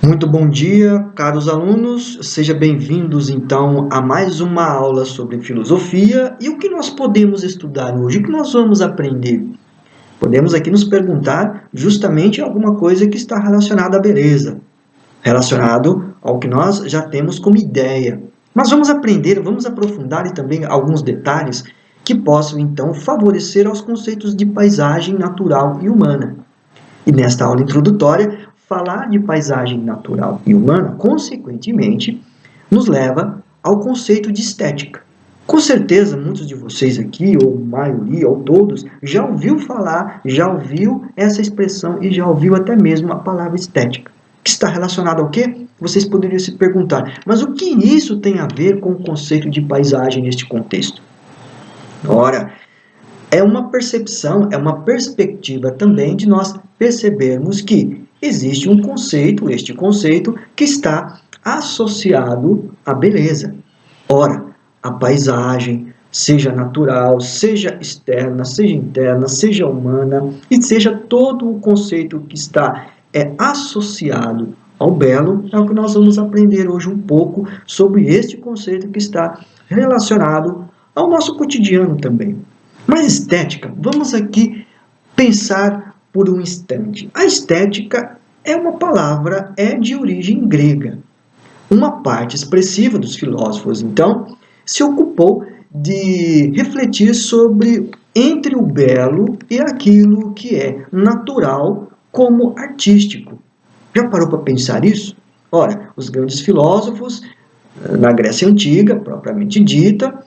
Muito bom dia, caros alunos. Sejam bem-vindos, então, a mais uma aula sobre filosofia. E o que nós podemos estudar hoje? O que nós vamos aprender? Podemos aqui nos perguntar justamente alguma coisa que está relacionada à beleza, relacionado ao que nós já temos como ideia. Mas vamos aprender, vamos aprofundar e também alguns detalhes que possam, então, favorecer aos conceitos de paisagem natural e humana. E nesta aula introdutória, falar de paisagem natural e humana, consequentemente, nos leva ao conceito de estética. Com certeza, muitos de vocês aqui, ou maioria, ou todos, já ouviu falar, já ouviu essa expressão e já ouviu até mesmo a palavra estética. Que está relacionado ao quê? Vocês poderiam se perguntar, mas o que isso tem a ver com o conceito de paisagem neste contexto? Ora, é uma percepção, é uma perspectiva também de nós percebermos que existe um conceito, este conceito, que está associado à beleza. Ora, a paisagem, seja natural, seja externa, seja interna, seja humana, e seja todo o conceito que está associado ao belo, é o que nós vamos aprender hoje um pouco sobre este conceito que está relacionado ao nosso cotidiano também. Mas estética, vamos aqui pensar por um instante. A estética é uma palavra, de origem grega. Uma parte expressiva dos filósofos, então, se ocupou de refletir sobre entre o belo e aquilo que é natural como artístico. Já parou para pensar isso? Ora, os grandes filósofos, na Grécia Antiga, propriamente dita,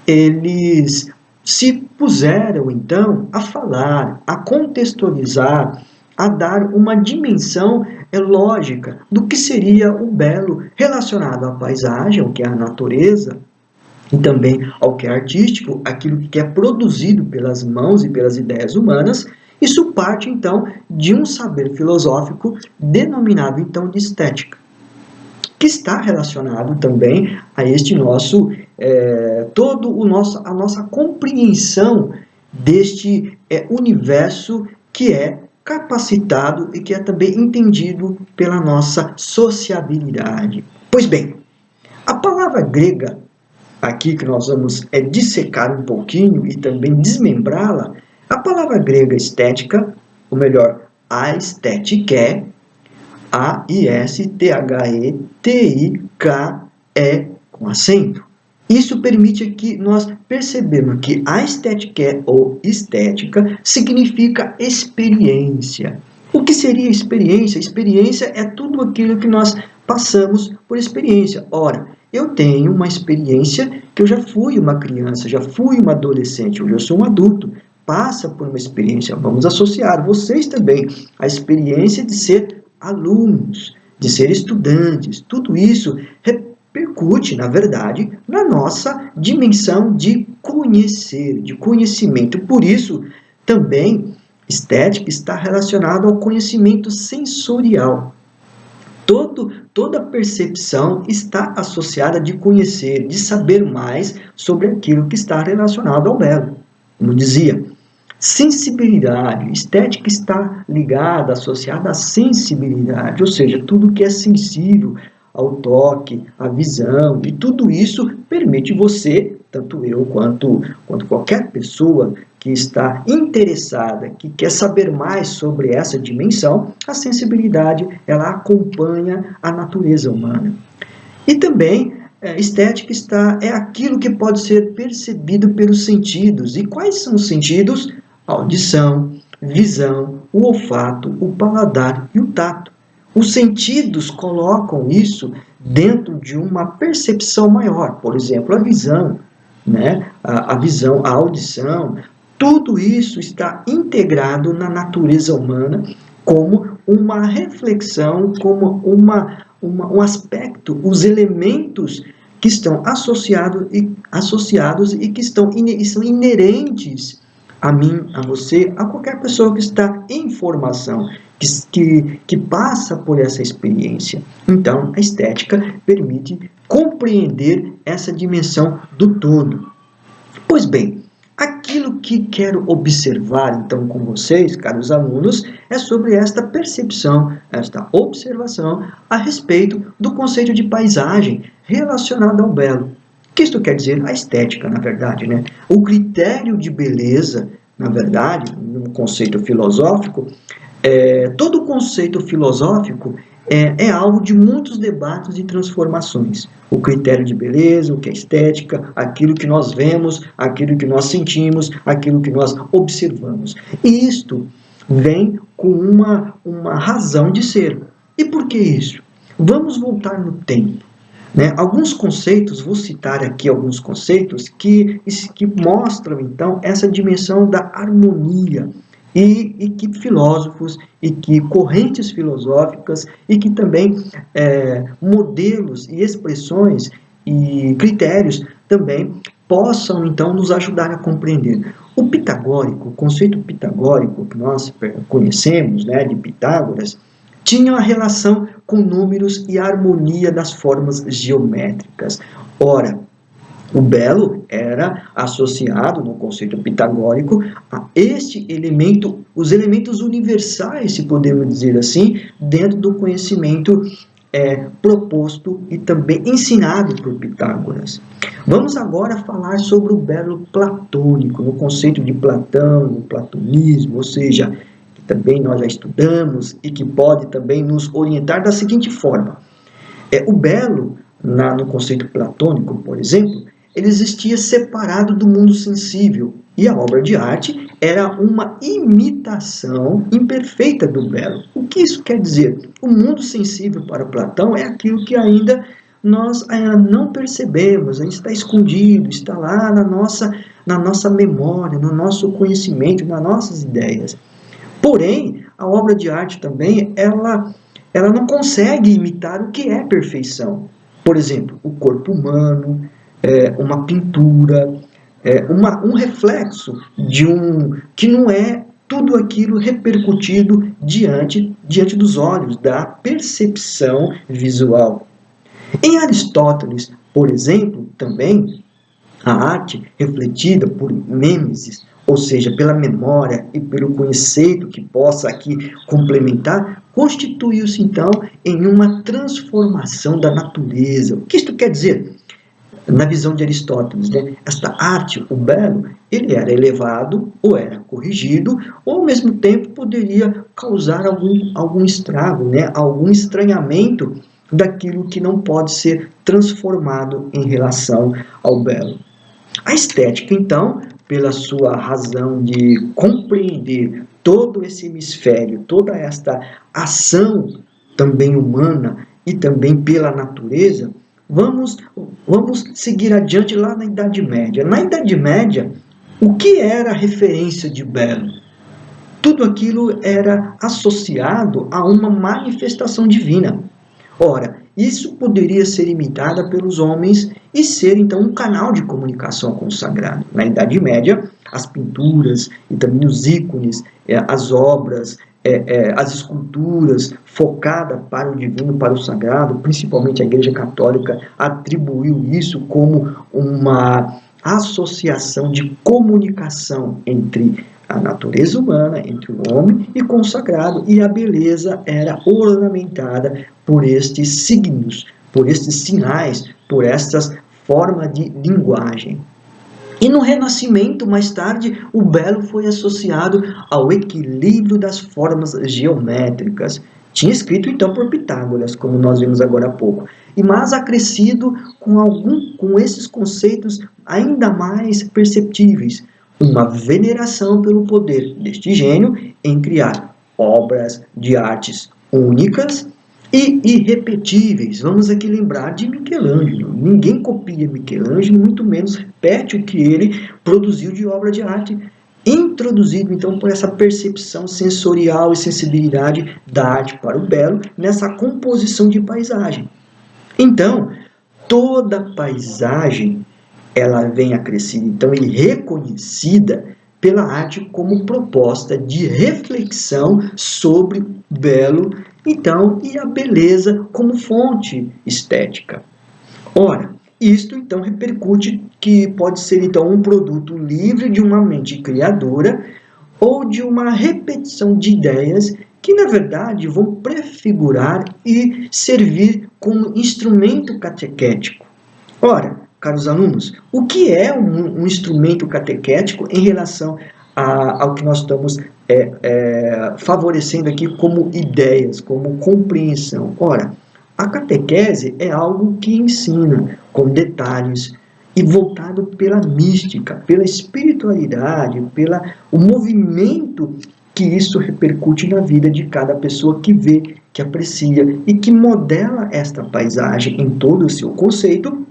eles se puseram, então, a falar, a contextualizar, a dar uma dimensão lógica do que seria o belo relacionado à paisagem, ao que é a natureza, e também ao que é artístico, aquilo que é produzido pelas mãos e pelas ideias humanas. Isso parte, então, de um saber filosófico denominado, então, de estética, que está relacionado também a este nosso, a nossa compreensão deste universo que é capacitado e que é também entendido pela nossa sociabilidade. Pois bem, a palavra grega, aqui que nós vamos dissecar um pouquinho e também desmembrá-la, a palavra grega estética, ou melhor, aesthetikē, A-I-S-T-H-E-T-I-K-E com acento. Isso permite que nós percebamos que a estética ou estética significa experiência. O que seria experiência? Experiência é tudo aquilo que nós passamos por experiência. Ora, eu tenho uma experiência que eu já fui uma criança, já fui uma adolescente, hoje eu sou um adulto. Passa por uma experiência, vamos associar vocês também à experiência de ser alunos, de ser estudantes. Tudo isso repercute, na verdade, na nossa dimensão de conhecer, de conhecimento. Por isso, também, estética está relacionada ao conhecimento sensorial. Toda percepção está associada de conhecer, de saber mais sobre aquilo que está relacionado ao belo. Como dizia, sensibilidade, estética está ligada, associada à sensibilidade, ou seja, tudo que é sensível ao toque, à visão, e tudo isso permite você, tanto eu quanto qualquer pessoa que está interessada, que quer saber mais sobre essa dimensão, a sensibilidade, ela acompanha a natureza humana. E também, estética é aquilo que pode ser percebido pelos sentidos. E quais são os sentidos? A audição, visão, o olfato, o paladar e o tato. Os sentidos colocam isso dentro de uma percepção maior. Por exemplo, a visão, né? A visão, a audição, tudo isso está integrado na natureza humana como uma reflexão, como um aspecto, os elementos que estão associados e que são inerentes a mim, a você, a qualquer pessoa que está em formação, que passa por essa experiência. Então, a estética permite compreender essa dimensão do todo. Pois bem, Aquilo que quero observar, então, com vocês, caros alunos, é sobre esta percepção, esta observação a respeito do conceito de paisagem relacionado ao belo. O que isto quer dizer? A estética, na verdade, né? O critério de beleza, na verdade, no conceito filosófico, todo conceito filosófico é alvo de muitos debates e transformações. O critério de beleza, o que é estética, aquilo que nós vemos, aquilo que nós sentimos, aquilo que nós observamos. E isto vem com uma razão de ser. E por que isso? Vamos voltar no tempo. Né? Alguns conceitos, vou citar aqui alguns conceitos que mostram, então, essa dimensão da harmonia, e que filósofos, e que correntes filosóficas, e que também modelos e expressões e critérios também possam, então, nos ajudar a compreender. O pitagórico, o conceito pitagórico que nós conhecemos, né, de Pitágoras, tinha uma relação com números e a harmonia das formas geométricas. Ora, o belo era associado, no conceito pitagórico, a este elemento, os elementos universais, se podemos dizer assim, dentro do conhecimento proposto e também ensinado por Pitágoras. Vamos agora falar sobre o belo platônico, no conceito de Platão, o platonismo, ou seja, que também nós já estudamos e que pode também nos orientar da seguinte forma. O belo, no conceito platônico, por exemplo, ele existia separado do mundo sensível, e a obra de arte era uma imitação imperfeita do belo. O que isso quer dizer? O mundo sensível para Platão é aquilo que ainda nós não percebemos, ainda está escondido, está lá na nossa memória, no nosso conhecimento, nas nossas ideias. Porém, a obra de arte também, ela não consegue imitar o que é perfeição. Por exemplo, o corpo humano, uma pintura, um reflexo que não é tudo aquilo repercutido diante dos olhos, da percepção visual. Em Aristóteles, por exemplo, também, a arte refletida por Mêmesis, ou seja, pela memória e pelo conceito que possa aqui complementar, constituiu-se então em uma transformação da natureza. O que isto quer dizer? Na visão de Aristóteles, né? Esta arte, o belo, ele era elevado ou era corrigido, ou ao mesmo tempo poderia causar algum estrago, né? Algum estranhamento daquilo que não pode ser transformado em relação ao belo. A estética, então, pela sua razão de compreender todo esse hemisfério, toda esta ação também humana e também pela natureza, vamos seguir adiante lá na Idade Média. Na Idade Média, o que era a referência de belo? Tudo aquilo era associado a uma manifestação divina. Ora, isso poderia ser imitado pelos homens e ser, então, um canal de comunicação com o sagrado. Na Idade Média, as pinturas e também os ícones, as obras, as esculturas focadas para o divino, para o sagrado, principalmente a Igreja Católica atribuiu isso como uma associação de comunicação entre a natureza humana, entre o homem e com o sagrado, e a beleza era ornamentada por estes signos, por estes sinais, por estas formas de linguagem. E no Renascimento, mais tarde, o belo foi associado ao equilíbrio das formas geométricas. Tinha escrito então por Pitágoras, como nós vimos agora há pouco, mas acrescido com esses conceitos ainda mais perceptíveis, uma veneração pelo poder deste gênio em criar obras de artes únicas e irrepetíveis. Vamos aqui lembrar de Michelangelo. Ninguém copia Michelangelo, muito menos repete o que ele produziu de obra de arte, introduzido então por essa percepção sensorial e sensibilidade da arte para o belo nessa composição de paisagem. Então, toda paisagem ela vem acrescida então e reconhecida pela arte como proposta de reflexão sobre o belo, então, e a beleza como fonte estética. Ora, Isto, então, repercute que pode ser, então, um produto livre de uma mente criadora ou de uma repetição de ideias que, na verdade, vão prefigurar e servir como instrumento catequético. Ora, caros alunos, o que é um instrumento catequético em relação ao que nós estamos favorecendo aqui como ideias, como compreensão? Ora, a catequese é algo que ensina com detalhes e voltado pela mística, pela espiritualidade, pelo movimento que isso repercute na vida de cada pessoa que vê, que aprecia e que modela esta paisagem em todo o seu conceito,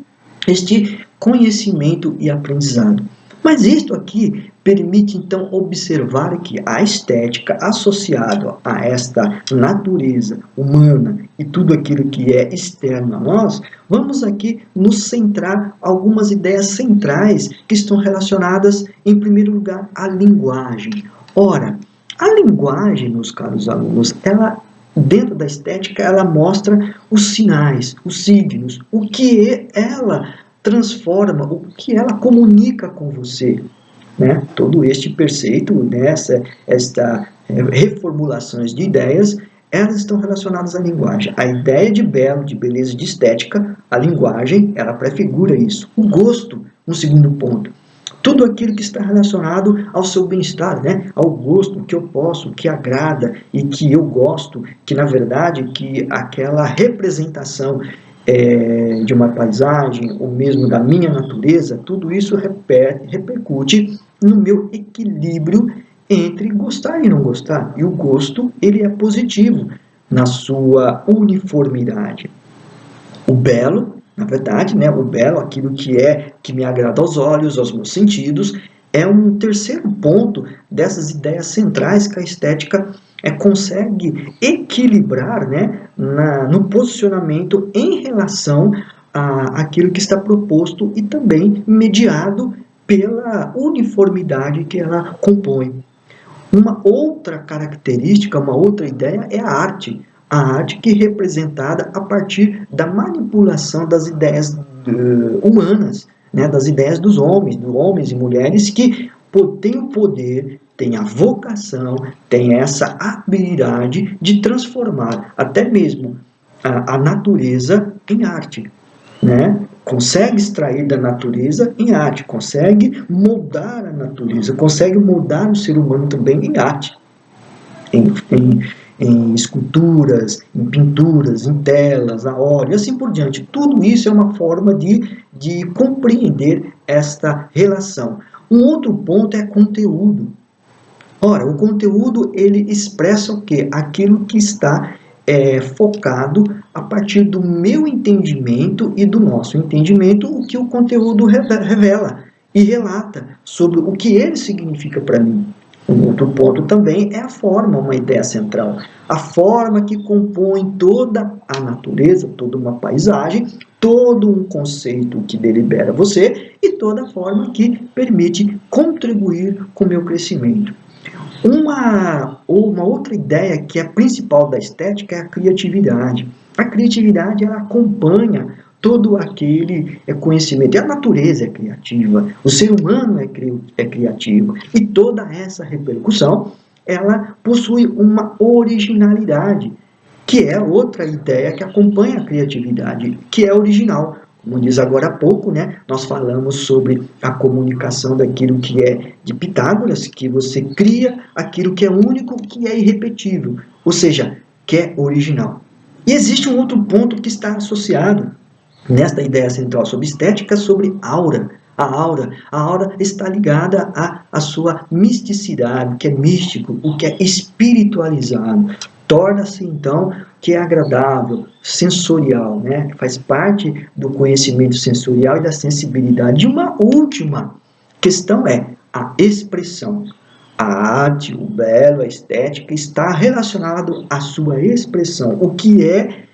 este conhecimento e aprendizado. Mas isto aqui permite, então, observar que a estética associada a esta natureza humana e tudo aquilo que é externo a nós, vamos aqui nos centrar algumas ideias centrais que estão relacionadas, em primeiro lugar, à linguagem. Ora, a linguagem, meus caros alunos, ela, dentro da estética, ela mostra os sinais, os signos, o que ela transforma, o que ela comunica com você. Né? Todo este preceito, né? Esta reformulações de ideias, elas estão relacionadas à linguagem. A ideia de belo, de beleza, de estética, a linguagem, ela prefigura isso. O gosto, um segundo ponto. Tudo aquilo que está relacionado ao seu bem-estar, né? Ao gosto, o que eu posso, o que agrada e que eu gosto, que na verdade, que aquela representação de uma paisagem, ou mesmo da minha natureza, tudo isso repercute no meu equilíbrio entre gostar e não gostar. E o gosto, ele é positivo na sua uniformidade. O belo, na verdade, né, o belo, aquilo que me agrada aos olhos, aos meus sentidos, é um terceiro ponto dessas ideias centrais que a estética consegue equilibrar, né, no posicionamento em relação àquilo que está proposto e também mediado pela uniformidade que ela compõe. Uma outra característica, uma outra ideia é a arte. A arte que é representada a partir da manipulação das ideias humanas, né, das ideias dos homens e mulheres que têm o poder, têm a vocação, têm essa habilidade de transformar até mesmo a natureza em arte, né? Consegue extrair da natureza em arte, consegue moldar a natureza, consegue moldar o ser humano também em arte, em esculturas, em pinturas, em telas, a óleo, e assim por diante. Tudo isso é uma forma de compreender esta relação. Um outro ponto é conteúdo. Ora, o conteúdo, ele expressa o quê? Aquilo que está focado a partir do meu entendimento e do nosso entendimento, o que o conteúdo revela e relata sobre o que ele significa para mim. Um outro ponto também é a forma, uma ideia central. A forma que compõe toda a natureza, toda uma paisagem, todo um conceito que delibera você e toda a forma que permite contribuir com o meu crescimento. Uma outra ideia que é principal da estética é a criatividade. A criatividade, ela acompanha todo aquele conhecimento. E a natureza é criativa, o ser humano é criativo. E toda essa repercussão, ela possui uma originalidade, que é outra ideia que acompanha a criatividade, que é original. Como diz agora há pouco, né, nós falamos sobre a comunicação daquilo que é de Pitágoras, que você cria aquilo que é único, que é irrepetível, ou seja, que é original. E existe um outro ponto que está associado nesta ideia central sobre estética, sobre aura. A aura está ligada à sua misticidade, o que é místico, o que é espiritualizado. Torna-se, então, que é agradável, sensorial, né? Faz parte do conhecimento sensorial e da sensibilidade. E uma última questão é a expressão. A arte, o belo, a estética está relacionado à sua expressão, o que é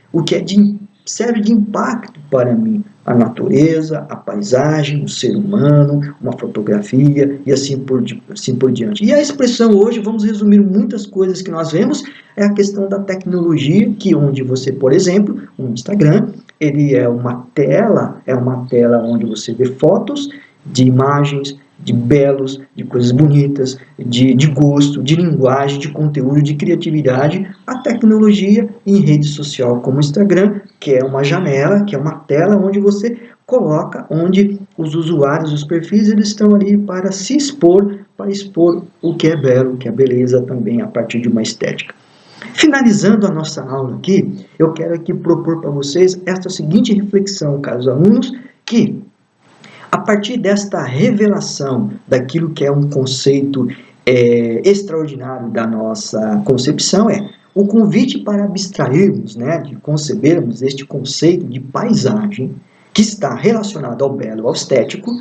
serve de impacto para mim. A natureza, a paisagem, o ser humano, uma fotografia e assim por diante. E a expressão hoje, vamos resumir muitas coisas que nós vemos, é a questão da tecnologia, que onde você, por exemplo, o Instagram, ele é uma tela onde você vê fotos de imagens, de belos, de coisas bonitas, de gosto, de linguagem, de conteúdo, de criatividade. A tecnologia em rede social como o Instagram, que é uma janela, que é uma tela onde você coloca, onde os usuários, os perfis, eles estão ali para se expor, para expor o que é belo, o que é beleza também a partir de uma estética. Finalizando a nossa aula aqui, eu quero aqui propor para vocês esta seguinte reflexão, caros alunos, que a partir desta revelação daquilo que é um conceito extraordinário da nossa concepção, o convite para abstrairmos, de concebermos este conceito de paisagem que está relacionado ao belo, ao estético.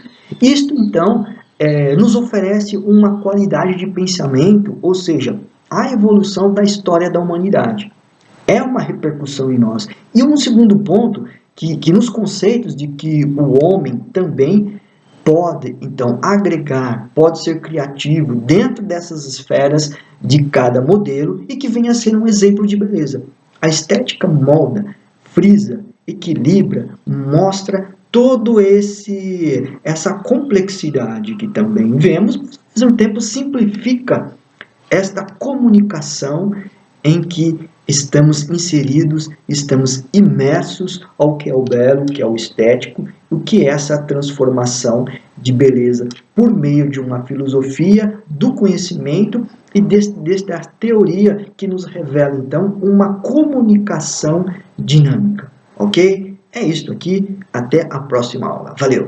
Isto, então, nos oferece uma qualidade de pensamento, ou seja, a evolução da história da humanidade. É uma repercussão em nós. E um segundo ponto, que nos conceitos de que o homem também pode, então, agregar, pode ser criativo dentro dessas esferas de cada modelo e que venha a ser um exemplo de beleza. A estética molda, frisa, equilibra, mostra todo essa complexidade que também vemos, mas ao mesmo tempo simplifica esta comunicação em que estamos inseridos, estamos imersos ao que é o belo, que é o estético, o que é essa transformação de beleza por meio de uma filosofia do conhecimento e desta teoria que nos revela, então, uma comunicação dinâmica. Ok? É isso aqui. Até a próxima aula. Valeu!